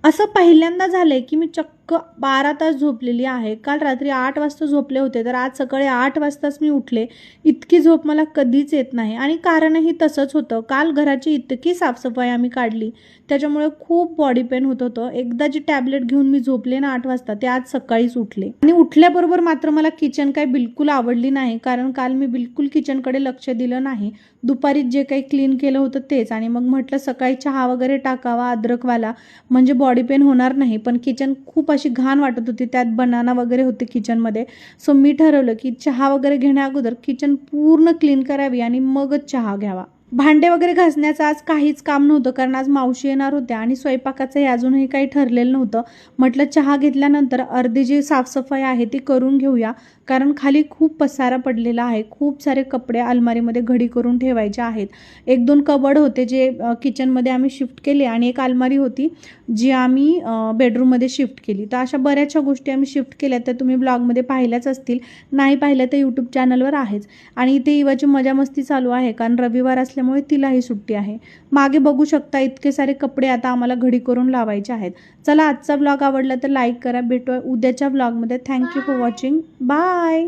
असं पहिल्यांदा झालंय की मी चक्क 12 तास झोपलेली आहे. काल रात्री 8 वाजता झोपले होते, तर आज सकाळी 8 वाजताच मी उठले. इतकी झोप मला कधीच येत नाही आणि कारणही तसंच होतं. काल घराची इतकी साफसफाई आम्ही काढली, त्याच्यामुळे खूप बॉडी पेन होत होतं. एकदा जी टॅबलेट घेऊन मी झोपले ना 8 वाजता, ते आज सकाळीच उठले. आणि उठल्याबरोबर मात्र मला किचन काही बिलकुल आवडली नाही, कारण काल मी बिलकुल किचनकडे लक्ष दिलं नाही. दुपारी जे काही क्लीन केलं होतं तेच, आणि मग म्हटलं सकाळी चहा वगैरे टाकावा अद्रकवाला, म्हणजे बॉडी पेन होणार नाही. पण किचन खूप अशी घाण वाटत होती, त्यात बनाना वगैरे होते किचनमध्ये. सो मी ठरवलं की चहा वगैरे घेण्या अगोदर किचन पूर्ण क्लीन करावी आणि मगच चहा घ्यावा. भांडे वगैरे घासण्याचं आज काहीच काम नव्हतं, कारण आज मावशी येणार होत्या आणि स्वयंपाकाचंही अजूनही काही ठरलेलं नव्हतं. म्हटलं चहा घेतल्यानंतर अर्धी जी साफसफाई आहे ती करून घेऊया, कारण खाली खूप पसारा पडलेला आहे. खूप सारे कपडे अलमारीमध्ये घडी करून ठेवायचे आहेत. 1-2 कबड होते जे किचनमध्ये आम्ही शिफ्ट केले, आणि एक अलमारी होती जी आम्ही बेडरूममध्ये शिफ्ट केली. तर अशा बऱ्याचशा गोष्टी आम्ही शिफ्ट केल्या, तर तुम्ही ब्लॉगमध्ये पाहिल्याच असतील. नाही पाहिल्या तर यूट्यूब चॅनलवर आहेच. आणि इथे इवाची मजामस्ती चालू आहे, कारण रविवार असल्यामुळे तिलाही सुट्टी आहे. मागे बघू शकता इतके सारे कपडे आता आम्हाला घडी करून लावायचे आहेत. चला, आजचा ब्लॉग आवडला तर लाईक करा. भेटूया उद्याच्या ब्लॉगमध्ये. Thank you for watching. बाय.